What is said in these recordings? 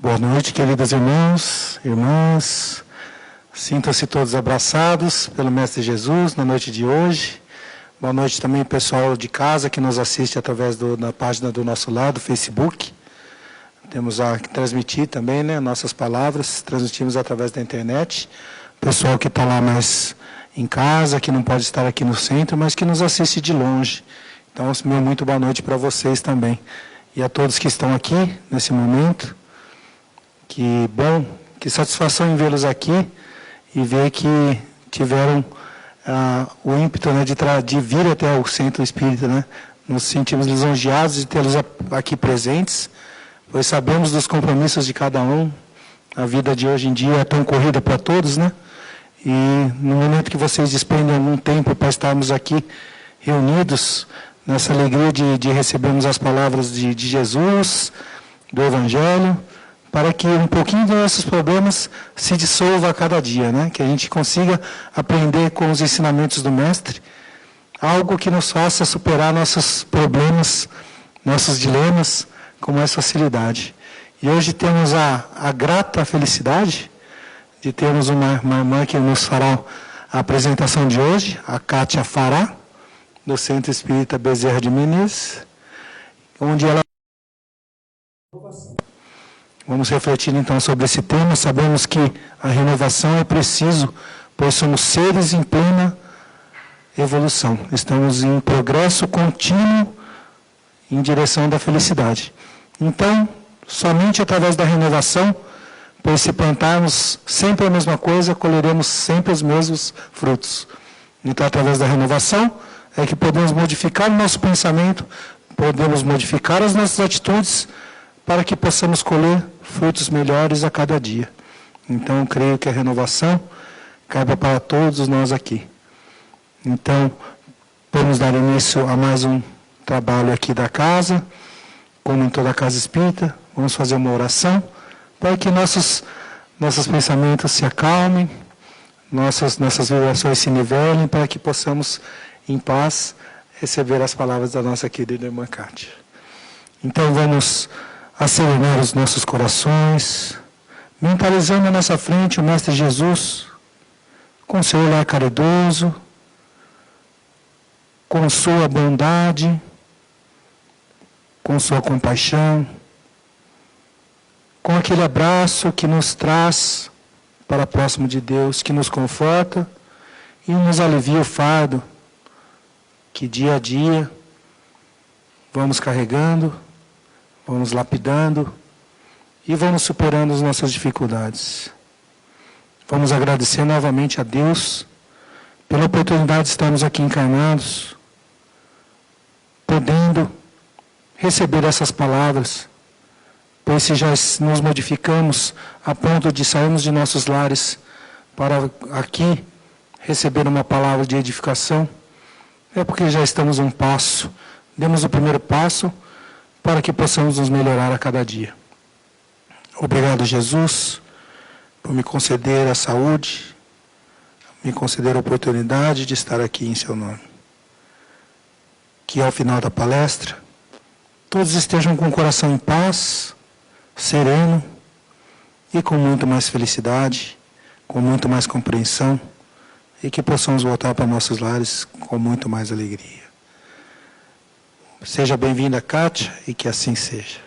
Boa noite, queridos irmãos, irmãs. Sintam-se todos abraçados pelo Mestre Jesus na noite de hoje. Boa noite também pessoal de casa que nos assiste através da página do nosso lado, Facebook. Temos a que transmitir também, né, nossas palavras, transmitimos através da internet. Pessoal que está lá mais em casa, que não pode estar aqui no centro, mas que nos assiste de longe. Então, meu muito boa noite para vocês também. E a todos que estão aqui nesse momento. Que bom, que satisfação em vê-los aqui e ver que tiveram o ímpeto, né, de vir até o Centro Espírita, né? Nos sentimos lisonjeados de tê-los aqui presentes, pois sabemos dos compromissos de cada um. A vida de hoje em dia é tão corrida para todos, né? E no momento que vocês despendem algum tempo para estarmos aqui reunidos, nessa alegria de recebermos as palavras de Jesus, do Evangelho, para que um pouquinho dos nossos problemas se dissolva a cada dia, né? Que a gente consiga aprender com os ensinamentos do Mestre, algo que nos faça superar nossos problemas, nossos dilemas com mais facilidade. E hoje temos a grata felicidade de termos uma irmã que nos fará a apresentação de hoje, a Kátia Fará, do Centro Espírita Bezerra de Menezes, onde ela... Vamos refletir então sobre esse tema. Sabemos que a renovação é preciso, pois somos seres em plena evolução. Estamos em progresso contínuo em direção da felicidade. Então, somente através da renovação, pois se plantarmos sempre a mesma coisa, colheremos sempre os mesmos frutos. Então, através da renovação, é que podemos modificar o nosso pensamento, podemos modificar as nossas atitudes, para que possamos colher frutos melhores a cada dia. Então, eu creio que a renovação cabe para todos nós aqui. Então, vamos dar início a mais um trabalho aqui da casa, como em toda a casa espírita. Vamos fazer uma oração para que nossos pensamentos se acalmem, nossas vibrações se nivelem, para que possamos, em paz, receber as palavras da nossa querida irmã Kátia. Então, vamos acerenar os nossos corações, mentalizando à nossa frente o Mestre Jesus, com seu olhar caridoso, com sua bondade, com sua compaixão, com aquele abraço que nos traz para próximo de Deus, que nos conforta e nos alivia o fardo que dia a dia vamos carregando, vamos lapidando e vamos superando as nossas dificuldades. Vamos agradecer novamente a Deus pela oportunidade de estarmos aqui encarnados, podendo receber essas palavras, pois se já nos modificamos a ponto de sairmos de nossos lares para aqui receber uma palavra de edificação, é porque já estamos um passo, demos o primeiro passo, para que possamos nos melhorar a cada dia. Obrigado, Jesus, por me conceder a saúde, me conceder a oportunidade de estar aqui em seu nome. Que ao final da palestra, todos estejam com o coração em paz, sereno e com muito mais felicidade, com muito mais compreensão e que possamos voltar para nossos lares com muito mais alegria. Seja bem-vinda, Kátia, e que assim seja.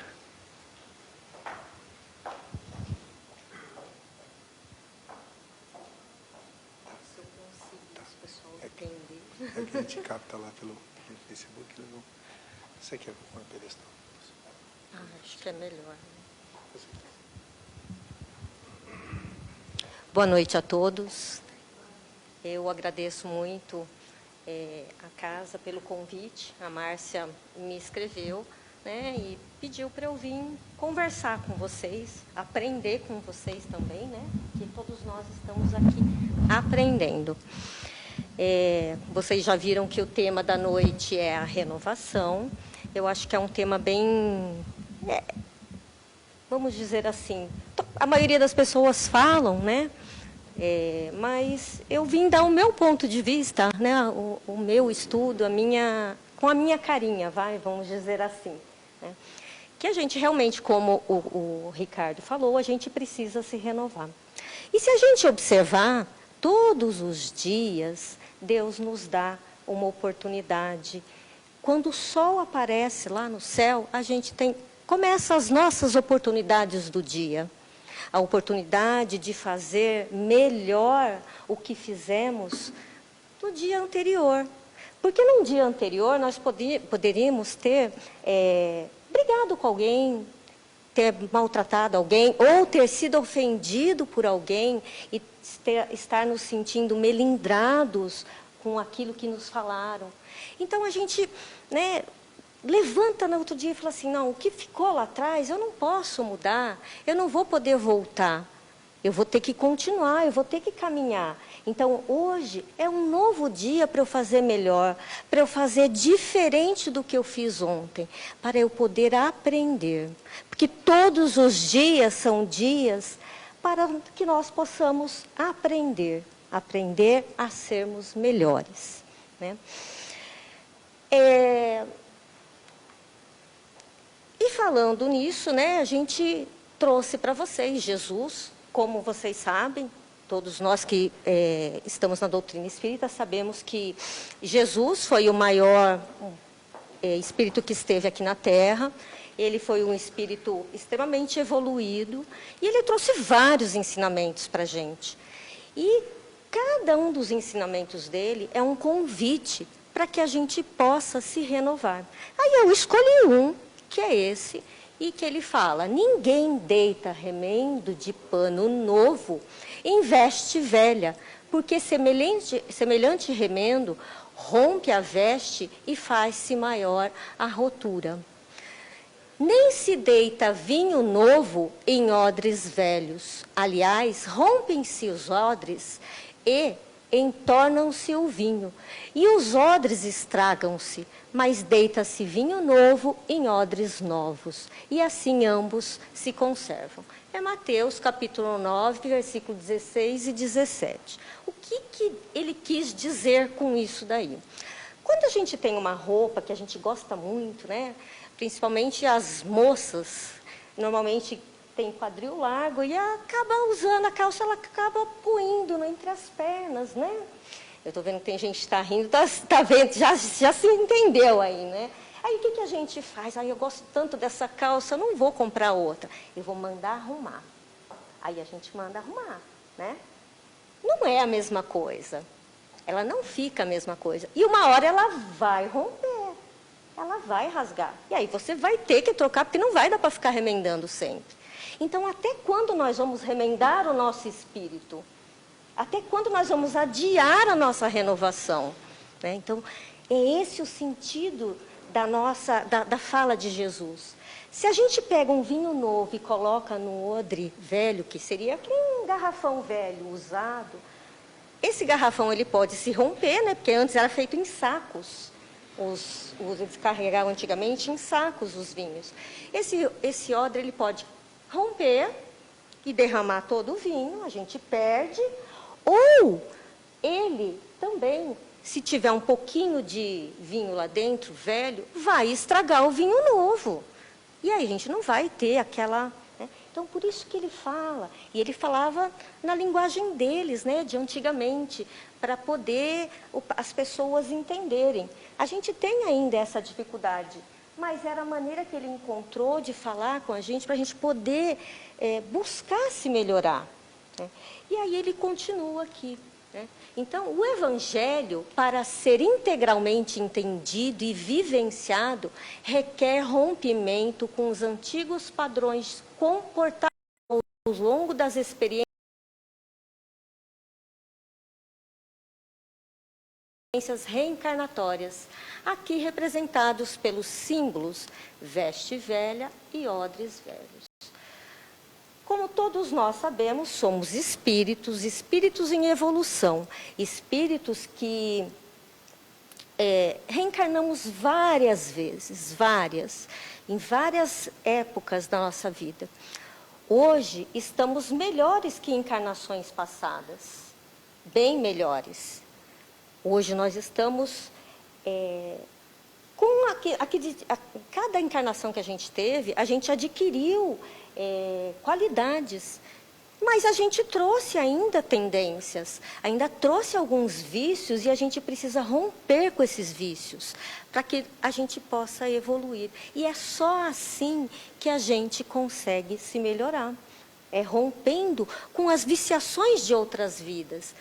Se eu conseguir, os pessoal entender. É que a gente capta lá pelo Facebook. Você quer pôr um pedestal? Acho que é melhor. Boa noite a todos. Eu agradeço muito a casa pelo convite. A Márcia me escreveu, né, e pediu para eu vir conversar com vocês, aprender com vocês também, né, que todos nós estamos aqui aprendendo. Vocês já viram que o tema da noite é a renovação. Eu acho que é um tema bem, vamos dizer assim, a maioria das pessoas falam, né? Mas eu vim dar o meu ponto de vista, né, o meu estudo, com a minha carinha, vamos dizer assim, né? que a gente realmente, como o Ricardo falou, a gente precisa se renovar. E se a gente observar, todos os dias, Deus nos dá uma oportunidade. Quando o sol aparece lá no céu, a gente começa as nossas oportunidades do dia. A oportunidade de fazer melhor o que fizemos no dia anterior. Porque num dia anterior nós poderíamos ter brigado com alguém, ter maltratado alguém, ou ter sido ofendido por alguém e estar nos sentindo melindrados com aquilo que nos falaram. Então a gente, né, levanta no outro dia e fala assim, não, o que ficou lá atrás eu não posso mudar, eu não vou poder voltar. Eu vou ter que continuar, eu vou ter que caminhar. Então, hoje é um novo dia para eu fazer melhor, para eu fazer diferente do que eu fiz ontem, para eu poder aprender. Porque todos os dias são dias para que nós possamos aprender a sermos melhores, né? E falando nisso, né, a gente trouxe para vocês Jesus. Como vocês sabem, todos nós que estamos na doutrina espírita sabemos que Jesus foi o maior espírito que esteve aqui na Terra. Ele foi um espírito extremamente evoluído e ele trouxe vários ensinamentos para a gente. E cada um dos ensinamentos dele é um convite para que a gente possa se renovar. Aí eu escolhi um, que é esse, e que ele fala, ninguém deita remendo de pano novo em veste velha, porque semelhante remendo rompe a veste e faz-se maior a rotura. Nem se deita vinho novo em odres velhos. Aliás, rompem-se os odres e entornam-se o vinho. E os odres estragam-se, mas deita-se vinho novo em odres novos. E assim ambos se conservam. É Mateus capítulo 9, versículo 16 e 17. O que ele quis dizer com isso daí? Quando a gente tem uma roupa que a gente gosta muito, né? Principalmente as moças, normalmente tem quadril largo e acaba usando a calça, ela acaba puindo entre as pernas, né? Eu estou vendo que tem gente que está rindo, tá vendo, já se entendeu aí, né? Aí o que a gente faz? Aí eu gosto tanto dessa calça, eu não vou comprar outra, eu vou mandar arrumar. Aí a gente manda arrumar, né? Não é a mesma coisa, ela não fica a mesma coisa. E uma hora ela vai romper, ela vai rasgar. E aí você vai ter que trocar, porque não vai dar para ficar remendando sempre. Então, até quando nós vamos remendar o nosso espírito? Até quando nós vamos adiar a nossa renovação? Né? Então, é esse o sentido da fala de Jesus. Se a gente pega um vinho novo e coloca no odre velho, que seria um garrafão velho usado, esse garrafão ele pode se romper, né? Porque antes era feito em sacos. Eles carregavam antigamente em sacos os vinhos. Esse odre ele pode romper e derramar todo o vinho, a gente perde, ou ele também, se tiver um pouquinho de vinho lá dentro, velho, vai estragar o vinho novo. E aí a gente não vai ter aquela... Né? Então, por isso que ele fala, e ele falava na linguagem deles, né, de antigamente, para poder as pessoas entenderem. A gente tem ainda essa dificuldade, mas era a maneira que ele encontrou de falar com a gente, para a gente poder buscar se melhorar. Né? E aí ele continua aqui. Né? Então, o Evangelho, para ser integralmente entendido e vivenciado, requer rompimento com os antigos padrões comportados ao longo das experiências reencarnatórias, aqui representados pelos símbolos veste velha e odres velhos. Como todos nós sabemos, somos espíritos em evolução, espíritos que reencarnamos várias vezes, em várias épocas da nossa vida. Hoje estamos melhores que encarnações passadas, bem melhores. Hoje nós estamos com com cada encarnação que a gente teve, a gente adquiriu qualidades. Mas a gente trouxe ainda tendências, ainda trouxe alguns vícios e a gente precisa romper com esses vícios para que a gente possa evoluir. E é só assim que a gente consegue se melhorar. É rompendo com as viciações de outras vidas.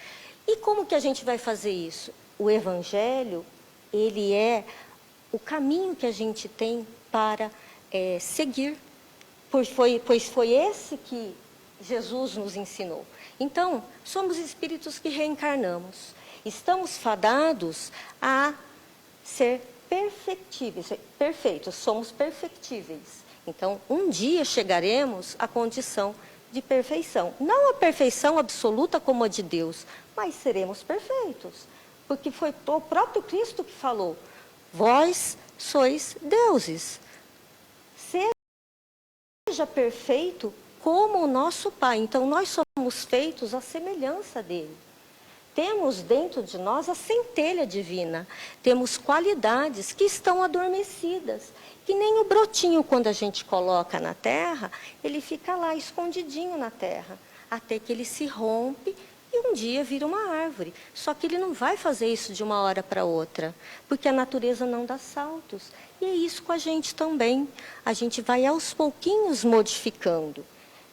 E como que a gente vai fazer isso? O Evangelho, ele é o caminho que a gente tem para seguir. Pois foi esse que Jesus nos ensinou. Então, somos espíritos que reencarnamos. Estamos fadados a ser perfeitos, somos perfectíveis. Então, um dia chegaremos à condição de perfeição. Não a perfeição absoluta como a de Deus, mas seremos perfeitos. Porque foi o próprio Cristo que falou, vós sois deuses. Seja perfeito como o nosso Pai. Então, nós somos feitos à semelhança dele. Temos dentro de nós a centelha divina. Temos qualidades que estão adormecidas. Que nem o brotinho, quando a gente coloca na terra, ele fica lá escondidinho na terra. Até que ele se rompe e um dia vira uma árvore. Só que ele não vai fazer isso de uma hora para outra. Porque a natureza não dá saltos. E é isso com a gente também. A gente vai aos pouquinhos modificando.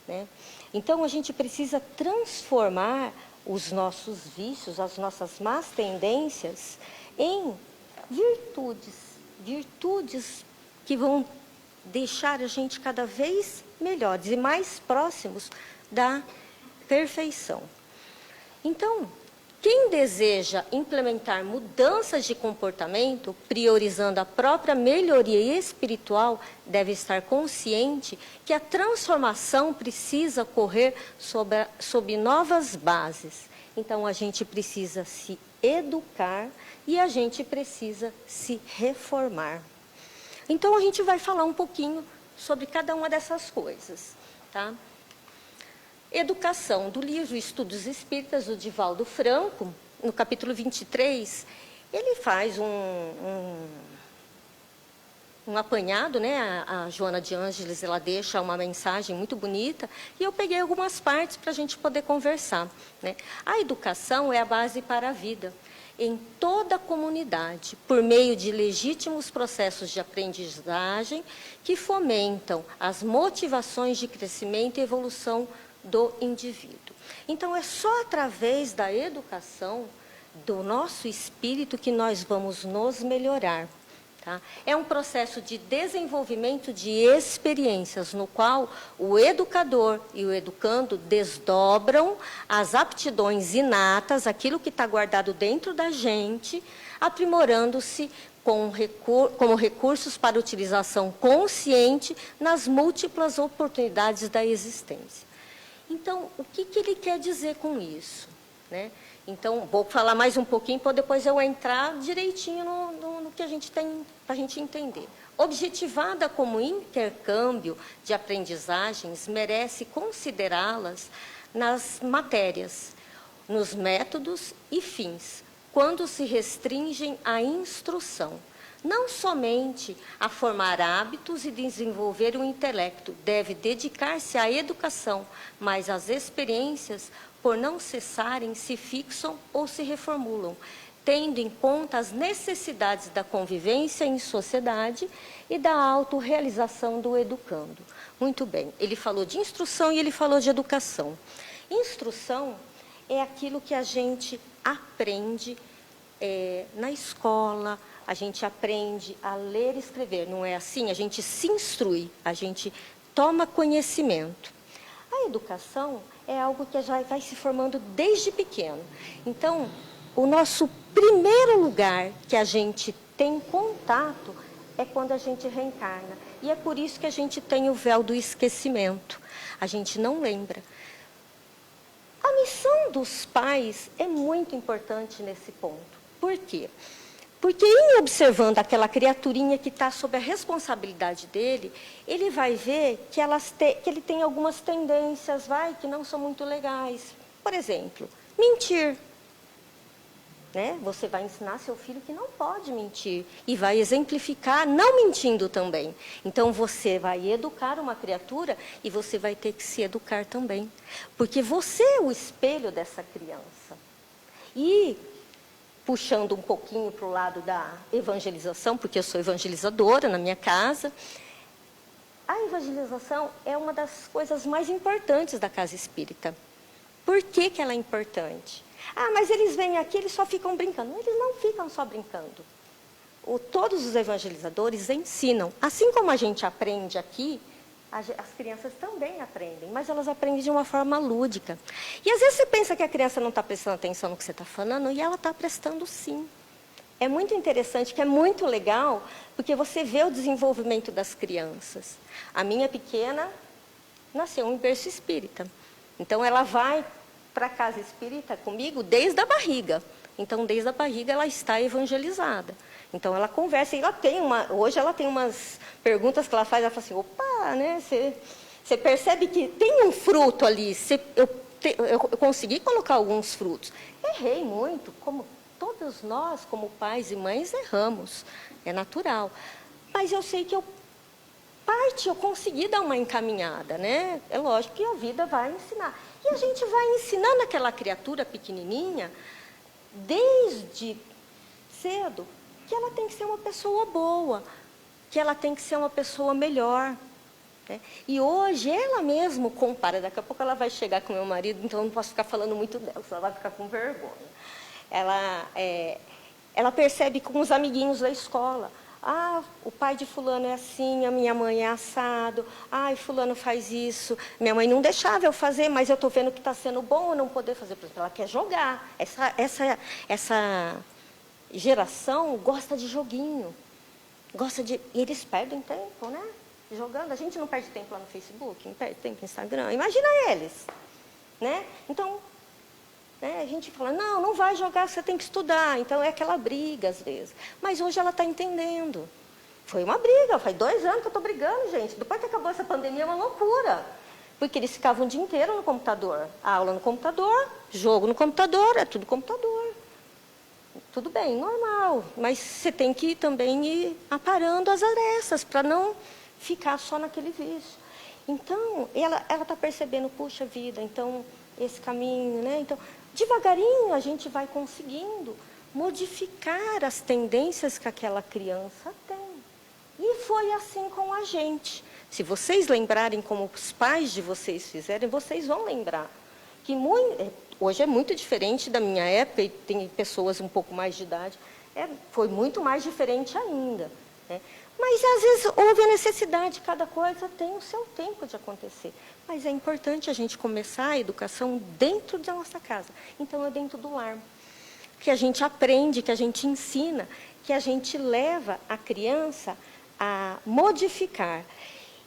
Né? Então, a gente precisa transformar os nossos vícios, as nossas más tendências, em virtudes que vão deixar a gente cada vez melhores e mais próximos da perfeição. Então, quem deseja implementar mudanças de comportamento, priorizando a própria melhoria espiritual, deve estar consciente que a transformação precisa ocorrer sob novas bases. Então, a gente precisa se educar e a gente precisa se reformar. Então, a gente vai falar um pouquinho sobre cada uma dessas coisas, tá? Educação, do livro Estudos Espíritas, do Divaldo Franco, no capítulo 23, ele faz um apanhado, né? A Joana de Ângeles, ela deixa uma mensagem muito bonita, e eu peguei algumas partes para a gente poder conversar, né? A educação é a base para a vida, em toda a comunidade, por meio de legítimos processos de aprendizagem que fomentam as motivações de crescimento e evolução do indivíduo. Então, é só através da educação do nosso espírito que nós vamos nos melhorar. Tá? É um processo de desenvolvimento de experiências, no qual o educador e o educando desdobram as aptidões inatas, aquilo que está guardado dentro da gente, aprimorando-se como recursos para utilização consciente nas múltiplas oportunidades da existência. Então, o que ele quer dizer com isso? Né? Então, vou falar mais um pouquinho, para depois eu entrar direitinho no que a gente tem, para a gente entender. Objetivada como intercâmbio de aprendizagens, merece considerá-las nas matérias, nos métodos e fins, quando se restringem à instrução. Não somente a formar hábitos e desenvolver o intelecto, deve dedicar-se à educação, mas as experiências, por não cessarem, se fixam ou se reformulam, tendo em conta as necessidades da convivência em sociedade e da autorrealização do educando. Muito bem, ele falou de instrução e ele falou de educação. Instrução é aquilo que a gente aprende na escola, a gente aprende a ler e escrever, não é assim? A gente se instrui, a gente toma conhecimento. A educação é algo que já vai se formando desde pequeno. Então, o nosso primeiro lugar que a gente tem contato é quando a gente reencarna. E é por isso que a gente tem o véu do esquecimento. A gente não lembra. A missão dos pais é muito importante nesse ponto. Por quê? Porque em observando aquela criaturinha que está sob a responsabilidade dele, ele vai ver que, que ele tem algumas tendências, que não são muito legais. Por exemplo, mentir. né? Você vai ensinar seu filho que não pode mentir e vai exemplificar não mentindo também. Então, você vai educar uma criatura e você vai ter que se educar também. Porque você é o espelho dessa criança. E, puxando um pouquinho para o lado da evangelização, porque eu sou evangelizadora na minha casa, a evangelização é uma das coisas mais importantes da casa espírita. Por que que ela é importante? Ah, mas eles vêm aqui, eles só ficam brincando. Eles não ficam só brincando. Todos os evangelizadores ensinam. Assim como a gente aprende aqui, as crianças também aprendem, mas elas aprendem de uma forma lúdica. E às vezes você pensa que a criança não está prestando atenção no que você está falando, e ela está prestando sim. É muito interessante, que é muito legal, porque você vê o desenvolvimento das crianças. A minha pequena nasceu em berço espírita. Então, ela vai para a casa espírita comigo desde a barriga. Então, desde a barriga, ela está evangelizada. Então, ela conversa. E hoje, ela tem umas perguntas que ela faz. Ela fala assim, opa, né? Você percebe que tem um fruto ali. Eu consegui colocar alguns frutos. Errei muito, como todos nós, como pais e mães, erramos. É natural. Mas eu sei que eu consegui dar uma encaminhada, né? É lógico que a vida vai ensinar. E a gente vai ensinando aquela criatura pequenininha, desde cedo, que ela tem que ser uma pessoa boa, que ela tem que ser uma pessoa melhor. Né? E hoje, ela mesma compara, daqui a pouco ela vai chegar com meu marido, então eu não posso ficar falando muito dela, senão ela vai ficar com vergonha. Ela percebe com os amiguinhos da escola. Ah, o pai de fulano é assim, a minha mãe é assado. Ai, fulano faz isso. Minha mãe não deixava eu fazer, mas eu estou vendo que está sendo bom eu não poder fazer. Por exemplo, ela quer jogar. Essa geração gosta de joguinho. E eles perdem tempo, né? Jogando. A gente não perde tempo lá no Facebook, não perde tempo no Instagram. Imagina eles, né? Então, a gente fala, não vai jogar, você tem que estudar. Então, é aquela briga, às vezes. Mas hoje ela está entendendo. Foi uma briga, faz 2 anos que eu estou brigando, gente. Depois que acabou essa pandemia, é uma loucura. Porque eles ficavam o dia inteiro no computador. Aula no computador, jogo no computador, é tudo computador. Tudo bem, normal. Mas você tem que também ir aparando as arestas, para não ficar só naquele vício. Então, ela está percebendo, puxa vida, então, esse caminho, né? Então, devagarinho a gente vai conseguindo modificar as tendências que aquela criança tem. E foi assim com a gente. Se vocês lembrarem como os pais de vocês fizeram, vocês vão lembrar. Que hoje é muito diferente da minha época, e tem pessoas um pouco mais de idade, foi muito mais diferente ainda. Né? Mas, às vezes, houve a necessidade, cada coisa tem o seu tempo de acontecer. Mas é importante a gente começar a educação dentro da nossa casa. Então, é dentro do lar. Que a gente aprende, que a gente ensina, que a gente leva a criança a modificar.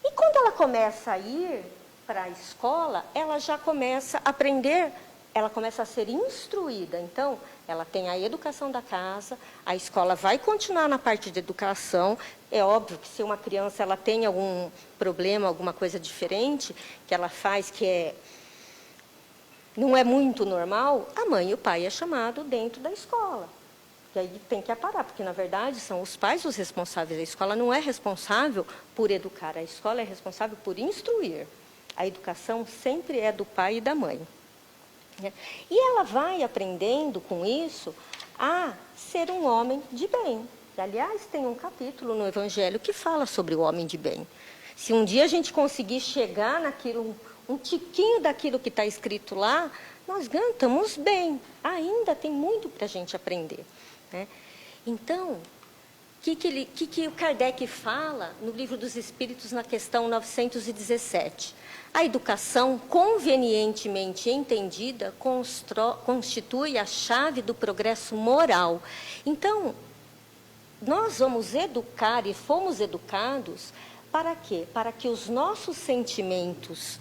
E quando ela começa a ir para a escola, ela já começa a aprender, ela começa a ser instruída. Então, ela tem a educação da casa, a escola vai continuar na parte de educação. É óbvio que se uma criança ela tem algum problema, alguma coisa diferente, que ela faz que não é muito normal, a mãe e o pai é chamado dentro da escola. E aí tem que aparar, porque, na verdade, são os pais os responsáveis. A escola não é responsável por educar, a escola é responsável por instruir. A educação sempre é do pai e da mãe. E ela vai aprendendo com isso a ser um homem de bem. E, aliás, tem um capítulo no Evangelho que fala sobre o homem de bem. Se um dia a gente conseguir chegar naquilo, um tiquinho daquilo que está escrito lá, nós estamos bem. Ainda tem muito para a gente aprender. Né? Então, o que o Kardec fala no Livro dos Espíritos, na questão 917? A educação, convenientemente entendida, constitui a chave do progresso moral. Então, nós vamos educar e fomos educados para quê? Para que os nossos sentimentos,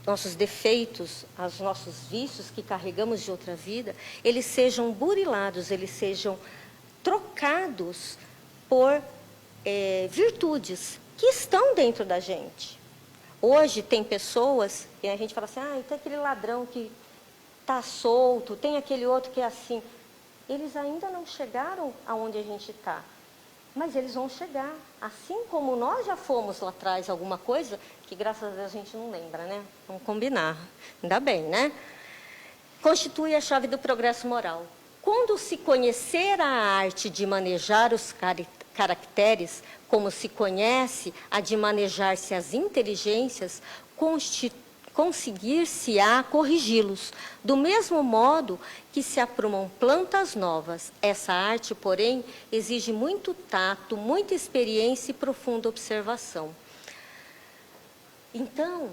nossos defeitos, os nossos vícios que carregamos de outra vida, eles sejam burilados, eles sejam trocados por virtudes que estão dentro da gente. Hoje tem pessoas, e a gente fala assim, tem aquele ladrão que está solto, tem aquele outro que é assim. eles ainda não chegaram aonde a gente está. Mas eles vão chegar. Assim como nós já fomos lá atrás alguma coisa, que graças a Deus a gente não lembra, né? Vamos combinar. Ainda bem, né? Constitui a chave do progresso moral. Quando se conhecer a arte de manejar os caracteres, como se conhece a de manejar-se as inteligências, conseguir-se-á corrigi-los, do mesmo modo que se aprumam plantas novas. Essa arte, porém, exige muito tato, muita experiência e profunda observação. Então,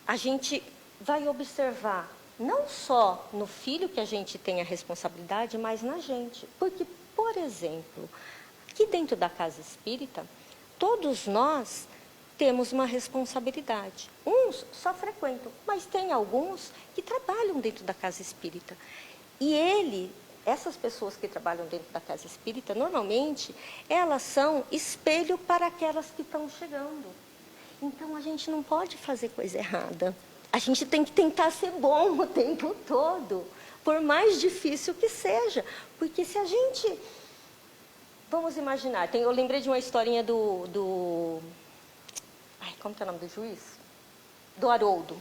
a gente vai observar não só no filho que a gente tem a responsabilidade, mas na gente. Porque, por exemplo, aqui dentro da casa espírita, todos nós temos uma responsabilidade. Uns só frequentam, mas tem alguns que trabalham dentro da casa espírita. E essas pessoas que trabalham dentro da casa espírita, normalmente, elas são espelho para aquelas que estão chegando. Então, a gente não pode fazer coisa errada. A gente tem que tentar ser bom o tempo todo, por mais difícil que seja. Porque se a gente... Vamos imaginar, eu lembrei de uma historinha como que é o nome do juiz? Do Haroldo,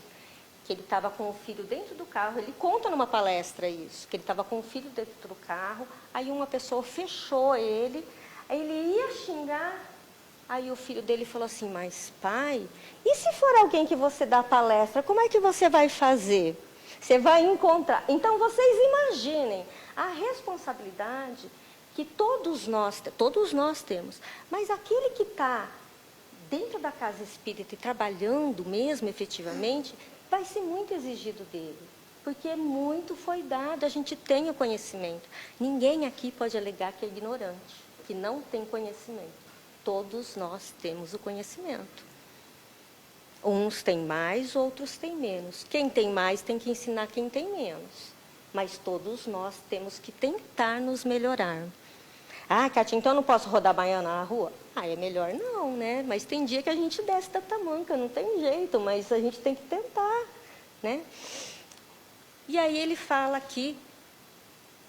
que ele estava com o filho dentro do carro. Ele conta numa palestra isso, que ele estava com o filho dentro do carro, aí uma pessoa fechou ele, aí ele ia xingar, aí o filho dele falou assim, mas pai, e se for alguém que você dá palestra, como é que você vai fazer? Você vai encontrar. Então, vocês imaginem a responsabilidade que todos nós temos, mas aquele que está dentro da casa espírita e trabalhando mesmo efetivamente, vai ser muito exigido dele. Porque muito foi dado, a gente tem o conhecimento. Ninguém aqui pode alegar que é ignorante, que não tem conhecimento. Todos nós temos o conhecimento. Uns têm mais, outros têm menos. Quem tem mais tem que ensinar quem tem menos. Mas todos nós temos que tentar nos melhorar. Ah, Cátia, então eu não posso rodar baiana na rua? Ah, é melhor não, né? Mas tem dia que a gente desce da tamanca, não tem jeito, mas a gente tem que tentar, né? E aí ele fala aqui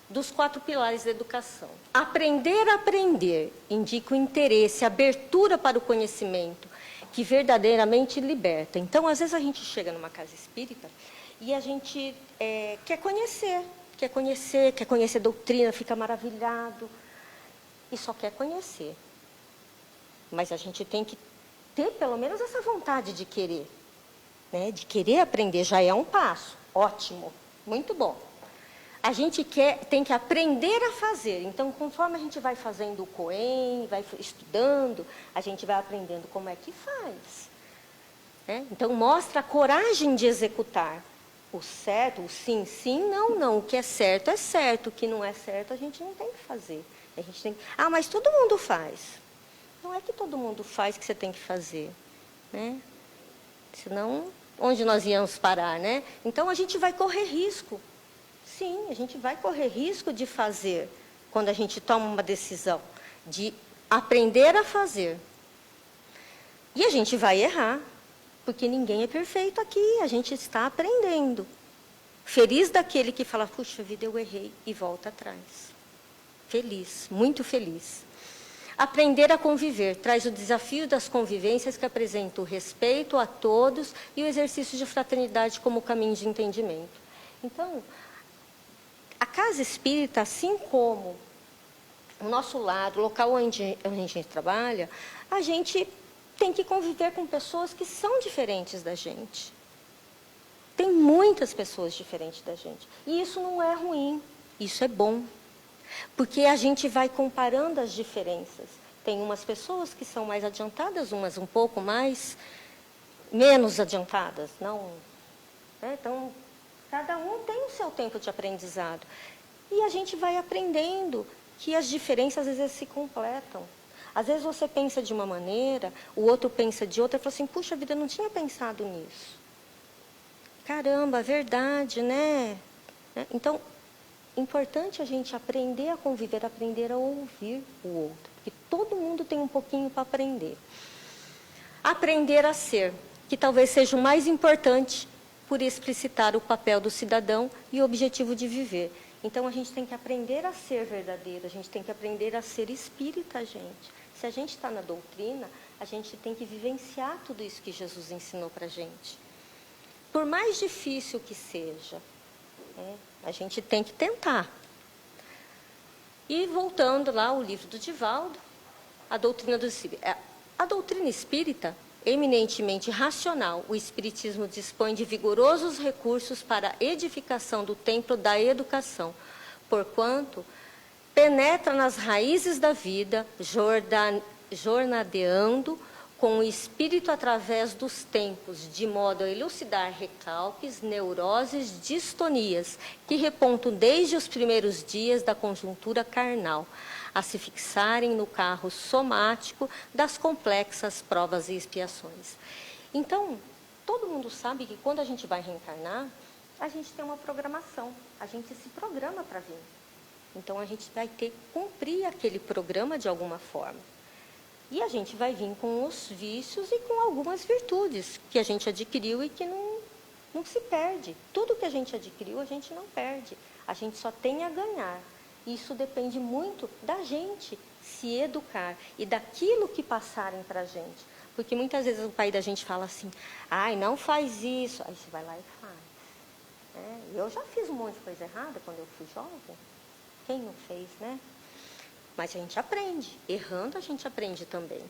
dos 4 pilares da educação. Aprender a aprender indica o interesse, a abertura para o conhecimento, que verdadeiramente liberta. Então, às vezes a gente chega numa casa espírita e a gente quer conhecer doutrina, fica maravilhado, e só quer conhecer. Mas a gente tem que ter pelo menos essa vontade de querer. Né? De querer aprender já é um passo. Ótimo, muito bom. A gente tem que aprender a fazer. Então, conforme a gente vai fazendo o COEM, vai estudando, a gente vai aprendendo como é que faz. Né? Então, mostra a coragem de executar. O certo, o sim, sim, não, não. O que é certo, o que não é certo, a gente não tem que fazer. A gente tem... Ah, mas todo mundo faz. Não é que todo mundo faz que você tem que fazer. Né? Senão, onde nós íamos parar, né? Então, a gente vai correr risco. Sim, a gente vai correr risco de fazer, quando a gente toma uma decisão, de aprender a fazer. E a gente vai errar, porque ninguém é perfeito aqui, a gente está aprendendo. Feliz daquele que fala, puxa vida, eu errei, e volta atrás. Feliz, muito feliz. Aprender a conviver traz o desafio das convivências que apresentam o respeito a todos e o exercício de fraternidade como caminho de entendimento. Então, a casa espírita, assim como o nosso lado, o local onde a gente trabalha, a gente tem que conviver com pessoas que são diferentes da gente. Tem muitas pessoas diferentes da gente. E isso não é ruim, isso é bom. Porque a gente vai comparando as diferenças. Tem umas pessoas que são mais adiantadas, umas um pouco menos adiantadas. Não, né? Então, cada um tem o seu tempo de aprendizado. E a gente vai aprendendo que as diferenças, às vezes, se completam. Às vezes, você pensa de uma maneira, o outro pensa de outra, e fala assim, puxa vida, eu não tinha pensado nisso. Caramba, verdade, né? Então, importante a gente aprender a conviver, aprender a ouvir o outro. Porque todo mundo tem um pouquinho para aprender. Aprender a ser, que talvez seja o mais importante, por explicitar o papel do cidadão e o objetivo de viver. Então, a gente tem que aprender a ser verdadeiro, a gente tem que aprender a ser espírita, gente. Se a gente está na doutrina, a gente tem que vivenciar tudo isso que Jesus ensinou para a gente. Por mais difícil que seja, né, a gente tem que tentar. E voltando lá ao livro do Divaldo, a doutrina do espírita. A doutrina espírita, eminentemente racional, o espiritismo dispõe de vigorosos recursos para a edificação do templo da educação, porquanto penetra nas raízes da vida, jornadeando com o espírito através dos tempos, de modo a elucidar recalques, neuroses, distonias, que repontam desde os primeiros dias da conjuntura carnal, a se fixarem no carro somático das complexas provas e expiações. Então, todo mundo sabe que quando a gente vai reencarnar, a gente tem uma programação, a gente se programa para vir. Então, a gente vai ter que cumprir aquele programa de alguma forma. E a gente vai vir com os vícios e com algumas virtudes que a gente adquiriu e que não se perde. Tudo que a gente adquiriu, a gente não perde. A gente só tem a ganhar. Isso depende muito da gente se educar e daquilo que passarem para a gente. Porque muitas vezes o pai da gente fala assim, ai, não faz isso. Aí você vai lá e faz. Eu já fiz um monte de coisa errada quando eu fui jovem. Quem não fez, né? Mas a gente aprende. Errando, a gente aprende também,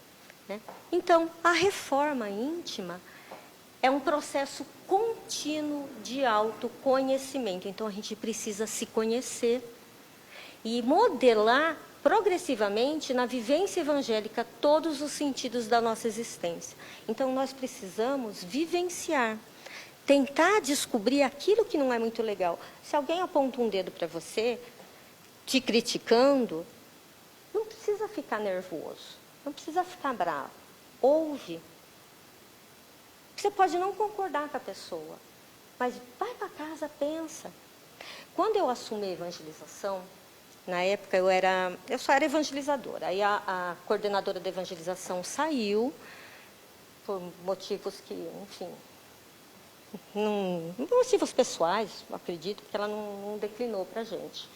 né? Então, a reforma íntima é um processo contínuo de autoconhecimento. Então, a gente precisa se conhecer e modelar progressivamente na vivência evangélica todos os sentidos da nossa existência. Então, nós precisamos vivenciar, tentar descobrir aquilo que não é muito legal. Se alguém aponta um dedo para você, te criticando, não precisa ficar nervoso, não precisa ficar bravo. Ouve. Você pode não concordar com a pessoa, mas vai para casa, pensa. Quando eu assumi a evangelização, na época eu só era evangelizadora. Aí a coordenadora da evangelização saiu, por motivos que, enfim, motivos pessoais, acredito, porque ela não declinou para a gente.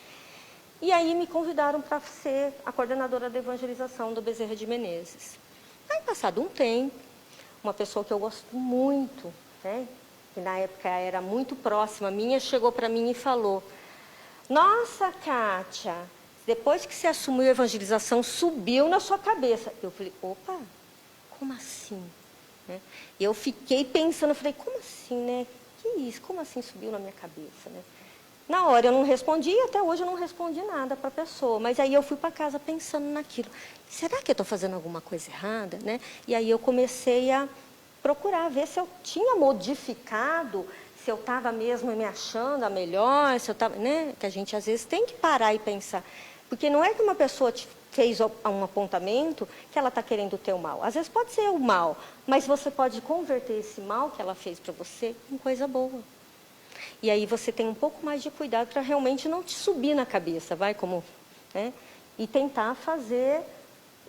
E aí me convidaram para ser a coordenadora da evangelização do Bezerra de Menezes. Aí, passado um tempo, uma pessoa que eu gosto muito, né, que na época era muito próxima minha, chegou para mim e falou, nossa, Kátia, depois que você assumiu a evangelização, subiu na sua cabeça. Eu falei, opa, como assim? Né? E eu fiquei pensando, eu falei, como assim, né? Que isso? Como assim subiu na minha cabeça, né? Na hora eu não respondi, até hoje eu não respondi nada para a pessoa. Mas aí eu fui para casa pensando naquilo. Será que eu estou fazendo alguma coisa errada, né? E aí eu comecei a procurar, ver se eu tinha modificado, se eu estava mesmo me achando a melhor, se eu estava, né? Que a gente às vezes tem que parar e pensar. Porque não é que uma pessoa te fez um apontamento que ela está querendo o teu mal. Às vezes pode ser o mal, mas você pode converter esse mal que ela fez para você em coisa boa. E aí você tem um pouco mais de cuidado para realmente não te subir na cabeça, vai como, né? E tentar fazer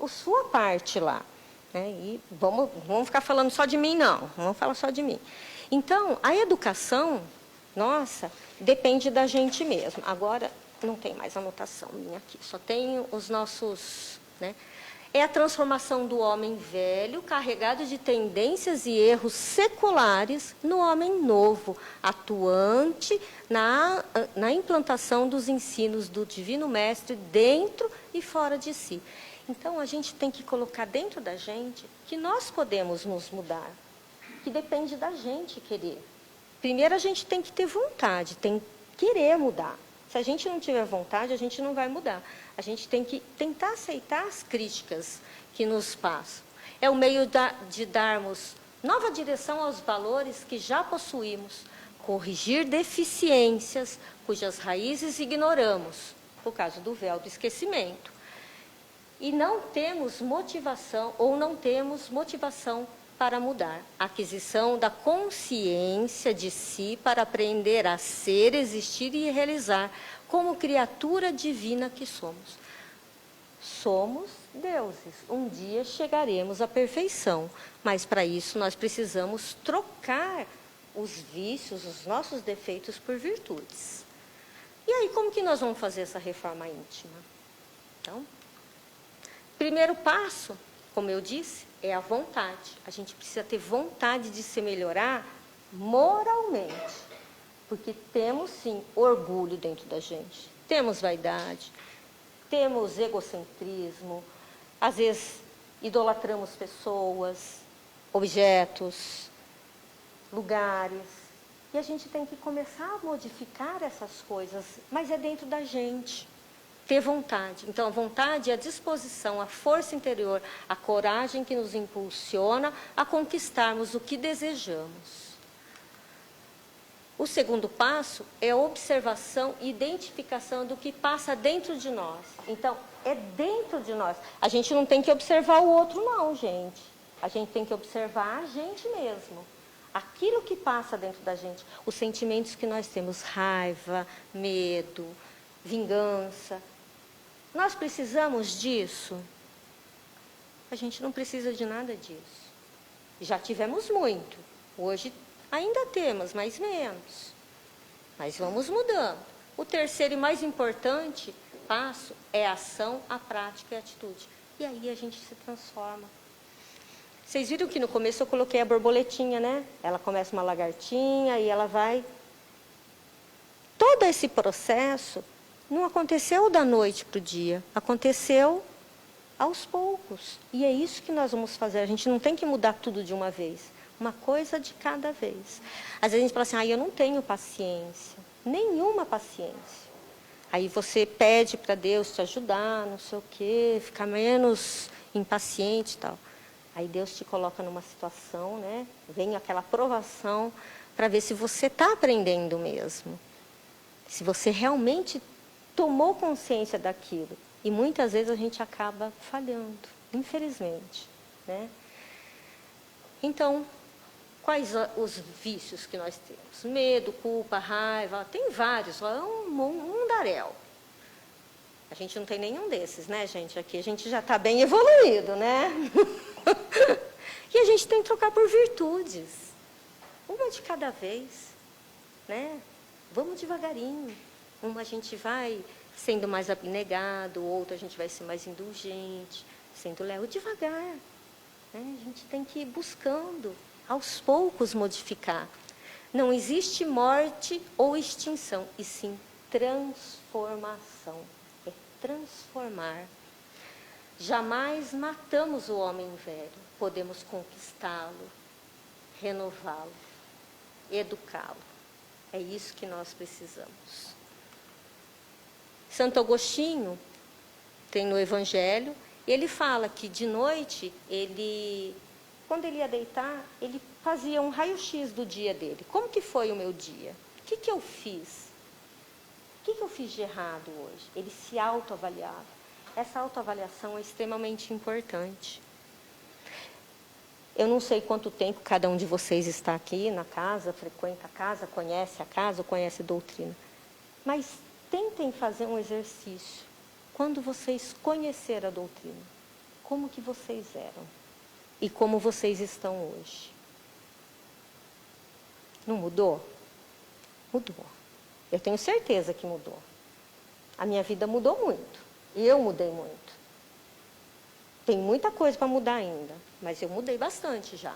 a sua parte lá. Né? E vamos ficar falando só de mim, não. Vamos falar só de mim. Então, a educação, nossa, depende da gente mesmo. Agora, não tem mais anotação minha aqui, só tem os nossos, né? É a transformação do homem velho, carregado de tendências e erros seculares, no homem novo, atuante na implantação dos ensinos do Divino Mestre dentro e fora de si. Então, a gente tem que colocar dentro da gente que nós podemos nos mudar, que depende da gente querer. Primeiro, a gente tem que ter vontade, tem que querer mudar. Se a gente não tiver vontade, a gente não vai mudar. A gente tem que tentar aceitar as críticas que nos passam. É o meio de darmos nova direção aos valores que já possuímos, corrigir deficiências cujas raízes ignoramos, por causa do véu do esquecimento. E não temos motivação para mudar. A aquisição da consciência de si para aprender a ser, existir e realizar como criatura divina que somos. Somos deuses. Um dia chegaremos à perfeição, mas para isso nós precisamos trocar os vícios, os nossos defeitos por virtudes. E aí, como que nós vamos fazer essa reforma íntima? Então, primeiro passo, como eu disse, é a vontade. A gente precisa ter vontade de se melhorar moralmente. Porque temos, sim, orgulho dentro da gente. Temos vaidade, temos egocentrismo, às vezes idolatramos pessoas, objetos, lugares. E a gente tem que começar a modificar essas coisas, mas é dentro da gente. Ter vontade. Então, a vontade é a disposição, a força interior, a coragem que nos impulsiona a conquistarmos o que desejamos. O segundo passo é a observação e identificação do que passa dentro de nós. Então, é dentro de nós. A gente não tem que observar o outro, não, gente. A gente tem que observar a gente mesmo. Aquilo que passa dentro da gente. Os sentimentos que nós temos, raiva, medo, vingança. Nós precisamos disso? A gente não precisa de nada disso. Já tivemos muito. Hoje ainda temos, mas menos. Mas vamos mudando. O terceiro e mais importante passo é a ação, a prática e a atitude. E aí a gente se transforma. Vocês viram que no começo eu coloquei a borboletinha, né? Ela começa uma lagartinha e ela vai... Todo esse processo não aconteceu da noite para o dia. Aconteceu aos poucos. E é isso que nós vamos fazer. A gente não tem que mudar tudo de uma vez. Uma coisa de cada vez. Às vezes a gente fala assim, eu não tenho paciência. Nenhuma paciência. Aí você pede para Deus te ajudar, não sei o quê, ficar menos impaciente e tal. Aí Deus te coloca numa situação, né? Vem aquela provação para ver se você está aprendendo mesmo. Se você realmente tomou consciência daquilo. E muitas vezes a gente acaba falhando, infelizmente, né? Então, quais os vícios que nós temos? Medo, culpa, raiva, tem vários, é um mundaréu. A gente não tem nenhum desses, né, gente? Aqui a gente já está bem evoluído, né? E a gente tem que trocar por virtudes. Uma de cada vez, né? Vamos devagarinho. Uma a gente vai sendo mais abnegado, outra a gente vai ser mais indulgente, sendo leal devagar. Né? A gente tem que ir buscando, aos poucos, modificar. Não existe morte ou extinção, e sim transformação. É transformar. Jamais matamos o homem velho. Podemos conquistá-lo, renová-lo, educá-lo. É isso que nós precisamos. Santo Agostinho tem no Evangelho, ele fala que de noite, quando ele ia deitar, ele fazia um raio-x do dia dele. Como que foi o meu dia? O que eu fiz? O que eu fiz de errado hoje? Ele se autoavaliava. Essa autoavaliação é extremamente importante. Eu não sei quanto tempo cada um de vocês está aqui na casa, frequenta a casa, conhece a casa, conhece a doutrina. Mas tentem fazer um exercício. Quando vocês conhecerem a doutrina, como que vocês eram? E como vocês estão hoje? Não mudou? Mudou. Eu tenho certeza que mudou. A minha vida mudou muito. E eu mudei muito. Tem muita coisa para mudar ainda, mas eu mudei bastante já.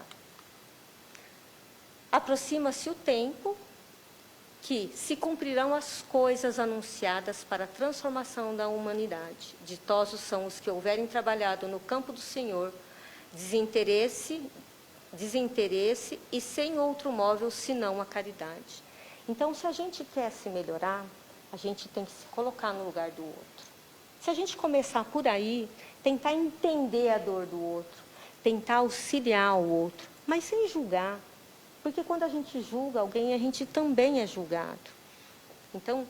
Aproxima-se o tempo que se cumprirão as coisas anunciadas para a transformação da humanidade. Ditosos são os que houverem trabalhado no campo do Senhor, desinteresse e sem outro móvel senão a caridade. Então, se a gente quer se melhorar, a gente tem que se colocar no lugar do outro. Se a gente começar por aí, tentar entender a dor do outro, tentar auxiliar o outro, mas sem julgar. Porque quando a gente julga alguém, a gente também é julgado. Então,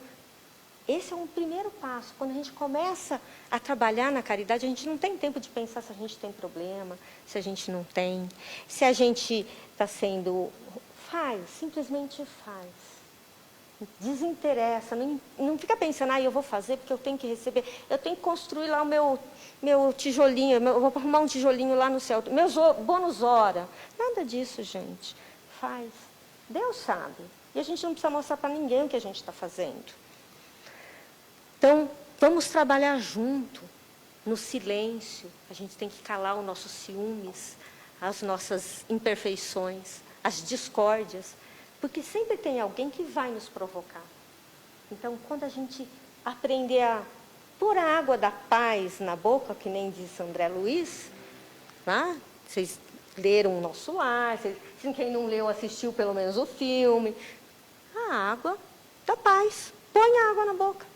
esse é um primeiro passo. Quando a gente começa a trabalhar na caridade, a gente não tem tempo de pensar se a gente tem problema, se a gente não tem, se a gente está sendo... Faz, simplesmente faz. Desinteressa, não fica pensando, eu vou fazer porque eu tenho que receber, eu tenho que construir lá o meu tijolinho, eu vou arrumar um tijolinho lá no céu, meus bônus hora. Nada disso, gente. Faz. Deus sabe. E a gente não precisa mostrar para ninguém o que a gente está fazendo. Então, vamos trabalhar junto, no silêncio. A gente tem que calar os nossos ciúmes, as nossas imperfeições, as discórdias, porque sempre tem alguém que vai nos provocar. Então, quando a gente aprender a pôr a água da paz na boca, que nem disse André Luiz, né? Vocês leram o Nosso Lar, quem não leu assistiu pelo menos o filme. A água da paz. Põe a água na boca.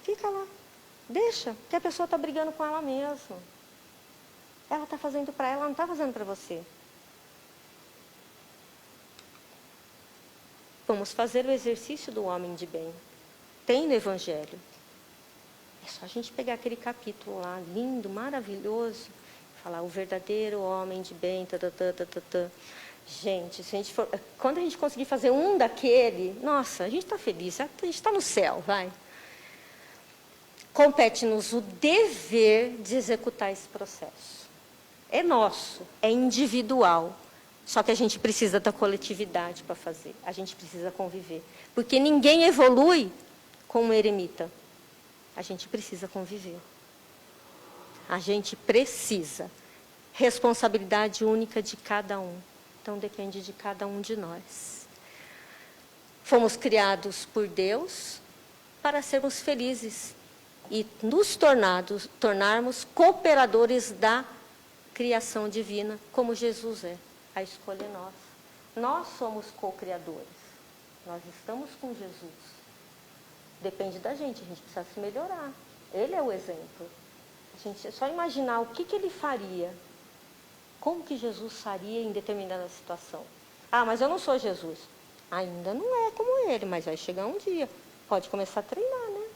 Fica lá. Deixa, que a pessoa está brigando com ela mesma. Ela está fazendo para ela, não está fazendo para você. Vamos fazer o exercício do homem de bem. Tem no Evangelho. É só a gente pegar aquele capítulo lá, lindo, maravilhoso, falar o verdadeiro homem de bem, Gente, se a gente for, quando a gente conseguir fazer um daquele, nossa, a gente está feliz, a gente está no céu, vai. Compete-nos o dever de executar esse processo. É nosso, é individual. Só que a gente precisa da coletividade para fazer. A gente precisa conviver. Porque ninguém evolui com um eremita. A gente precisa conviver. A gente precisa. Responsabilidade única de cada um. Então, depende de cada um de nós. Fomos criados por Deus para sermos felizes e nos tornarmos cooperadores da criação divina, como Jesus é. A escolha é nossa. Nós somos co-criadores. Nós estamos com Jesus. Depende da gente, a gente precisa se melhorar. Ele é o exemplo. A gente é só imaginar o que ele faria. Como que Jesus faria em determinada situação? Ah, mas eu não sou Jesus. Ainda não é como ele, mas vai chegar um dia. Pode começar a treinar, né?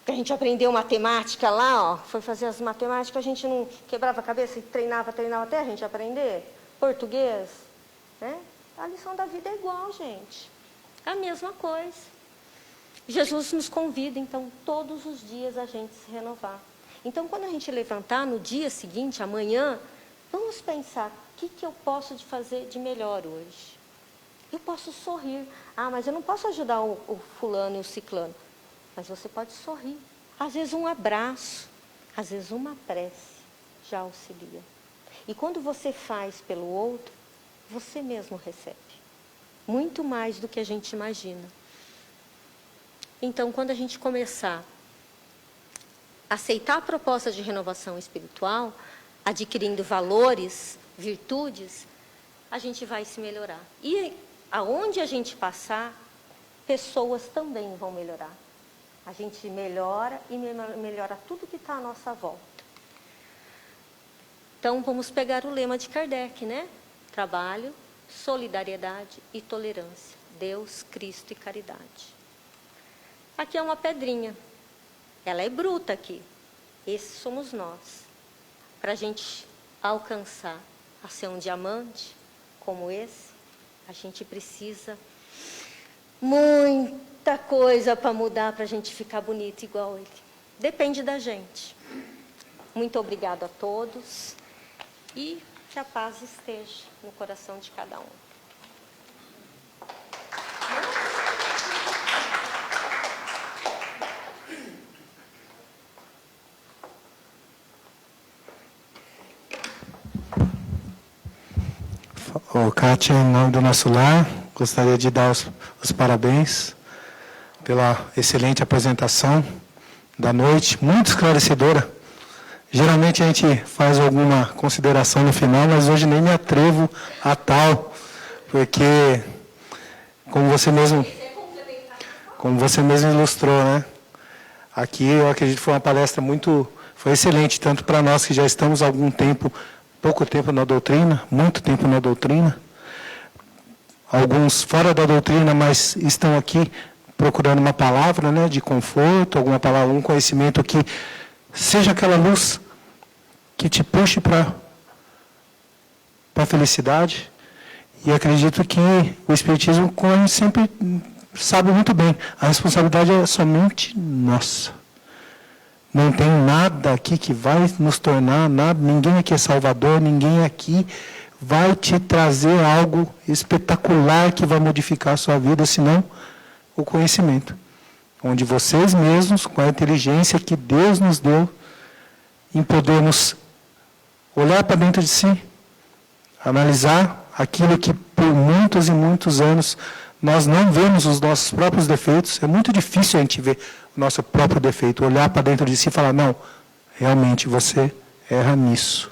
A gente aprendeu matemática lá, ó, foi fazer as matemáticas, a gente não quebrava a cabeça e treinava até a gente aprender. Português, né? A lição da vida é igual, gente. É a mesma coisa. Jesus nos convida, então, todos os dias a gente se renovar. Então, quando a gente levantar no dia seguinte, amanhã, vamos pensar, o que eu posso fazer de melhor hoje? Eu posso sorrir. Ah, mas eu não posso ajudar o fulano e o ciclano. Mas você pode sorrir. Às vezes um abraço, às vezes uma prece já auxilia. E quando você faz pelo outro, você mesmo recebe. Muito mais do que a gente imagina. Então, quando a gente começar a aceitar a proposta de renovação espiritual, adquirindo valores, virtudes, a gente vai se melhorar. E aonde a gente passar, pessoas também vão melhorar. A gente melhora e melhora tudo que está à nossa volta. Então, vamos pegar o lema de Kardec, né? Trabalho, solidariedade e tolerância. Deus, Cristo e caridade. Aqui é uma pedrinha. Ela é bruta aqui. Esses somos nós. Para a gente alcançar a ser um diamante como esse, a gente precisa muita coisa para mudar, para a gente ficar bonito igual ele. Depende da gente. Muito obrigado a todos e que a paz esteja no coração de cada um. Kátia, em nome do Nosso Lar, gostaria de dar os parabéns pela excelente apresentação da noite, muito esclarecedora. Geralmente a gente faz alguma consideração no final, mas hoje nem me atrevo a tal, porque, como você mesmo ilustrou, né? Aqui eu acredito que foi uma palestra foi excelente, tanto para nós que já estamos há algum tempo, pouco tempo na doutrina, muito tempo na doutrina, alguns fora da doutrina, mas estão aqui procurando uma palavra, né, de conforto, alguma palavra, um conhecimento que seja aquela luz que te puxe para a felicidade. E acredito que o Espiritismo, como a gente sempre sabe muito bem, a responsabilidade é somente nossa. Não tem nada aqui que vai nos tornar nada, ninguém aqui é salvador, ninguém aqui vai te trazer algo espetacular que vai modificar a sua vida, senão o conhecimento. onde vocês mesmos, com a inteligência que Deus nos deu, em podermos olhar para dentro de si, analisar aquilo que por muitos e muitos anos nós não vemos os nossos próprios defeitos. É muito difícil a gente ver o nosso próprio defeito, olhar para dentro de si e falar, não, realmente você erra nisso.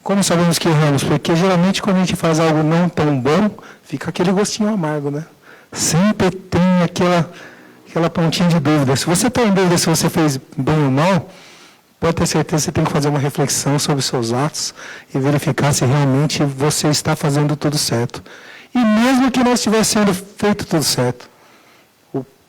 Como sabemos que erramos? Porque geralmente quando a gente faz algo não tão bom, fica aquele gostinho amargo, né? Sempre tem aquela pontinha de dúvida. Se você está em dúvida se você fez bem ou mal, pode ter certeza que você tem que fazer uma reflexão sobre os seus atos e verificar se realmente você está fazendo tudo certo. E mesmo que não estivesse sendo feito tudo certo,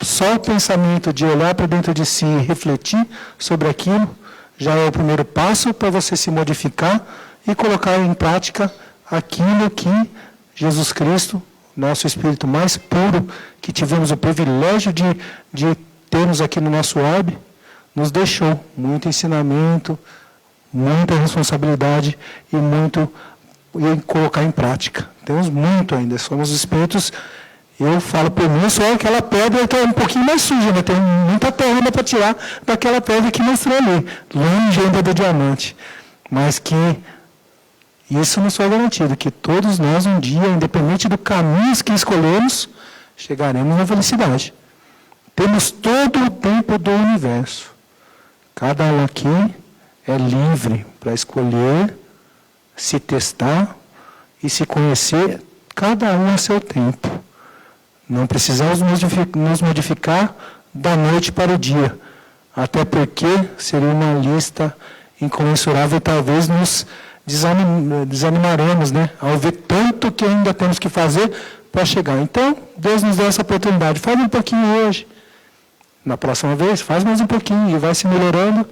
só o pensamento de olhar para dentro de si e refletir sobre aquilo já é o primeiro passo para você se modificar e colocar em prática aquilo que Jesus Cristo, nosso Espírito mais puro, que tivemos o privilégio de termos aqui no nosso orbe, nos deixou. Muito ensinamento, muita responsabilidade e muito em colocar em prática. Temos muito ainda, somos espíritos. Eu falo por mim, só aquela pedra que é um pouquinho mais suja, né? Tem muita terra para tirar daquela pedra que mostrou ali, longe ainda do diamante. Mas que isso nos foi garantido, que todos nós um dia, independente do caminho que escolhemos, chegaremos na felicidade. Temos todo o tempo do universo. Cada um aqui é livre para escolher, se testar e se conhecer, cada um a seu tempo. Não precisamos nos modificar da noite para o dia, até porque seria uma lista incomensurável e talvez nos desanimaremos, né? Ao ver tanto que ainda temos que fazer para chegar. Então, Deus nos dá essa oportunidade. Faz um pouquinho hoje. Na próxima vez, faz mais um pouquinho e vai se melhorando.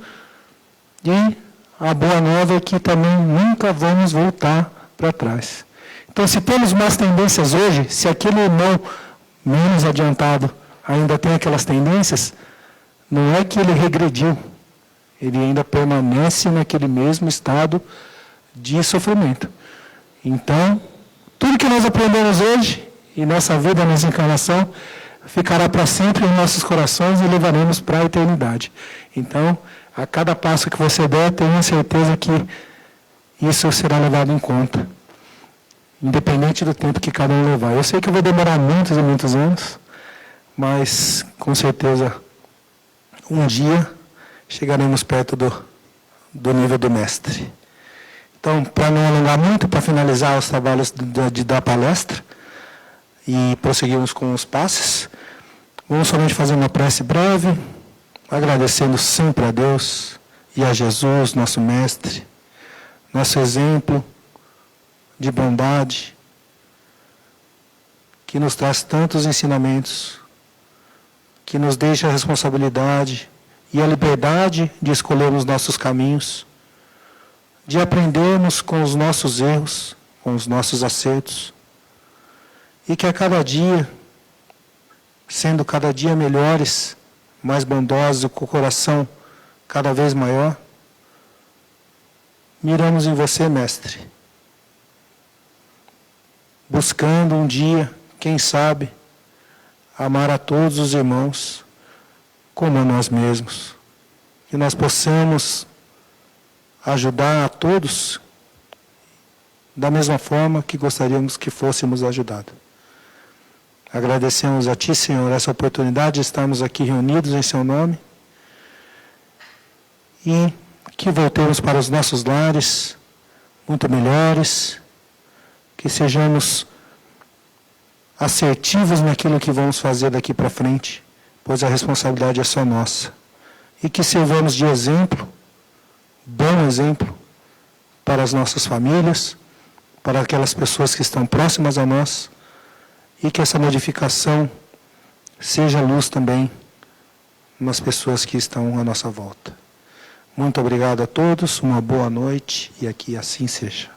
E a boa nova é que também nunca vamos voltar para trás. Então, se temos más tendências hoje, se aquele irmão menos adiantado ainda tem aquelas tendências, não é que ele regrediu, ele ainda permanece naquele mesmo estado de sofrimento. Então, tudo que nós aprendemos hoje, e nessa vida, nessa encarnação, ficará para sempre em nossos corações e levaremos para a eternidade. Então, a cada passo que você der, tenha certeza que isso será levado em conta, independente do tempo que cada um levar. Eu sei que eu vou demorar muitos e muitos anos, mas com certeza um dia chegaremos perto do nível do mestre. Então, para não alongar muito, para finalizar os trabalhos da palestra e prosseguirmos com os passes, vamos somente fazer uma prece breve, agradecendo sempre a Deus e a Jesus, nosso mestre, nosso exemplo de bondade, que nos traz tantos ensinamentos, que nos deixa a responsabilidade e a liberdade de escolhermos nossos caminhos, de aprendermos com os nossos erros, com os nossos acertos, e que a cada dia, sendo cada dia melhores, mais bondosos, com o coração cada vez maior, miramos em você, mestre, buscando um dia, quem sabe, amar a todos os irmãos como a nós mesmos, que nós possamos ajudar a todos da mesma forma que gostaríamos que fôssemos ajudados. Agradecemos a Ti, Senhor, essa oportunidade de estarmos aqui reunidos em Seu nome e que voltemos para os nossos lares muito melhores, que sejamos assertivos naquilo que vamos fazer daqui para frente, pois a responsabilidade é só nossa. E que sirvamos de exemplo, bom exemplo, para as nossas famílias, para aquelas pessoas que estão próximas a nós, e que essa modificação seja luz também nas pessoas que estão à nossa volta. Muito obrigado a todos, uma boa noite, e aqui assim seja.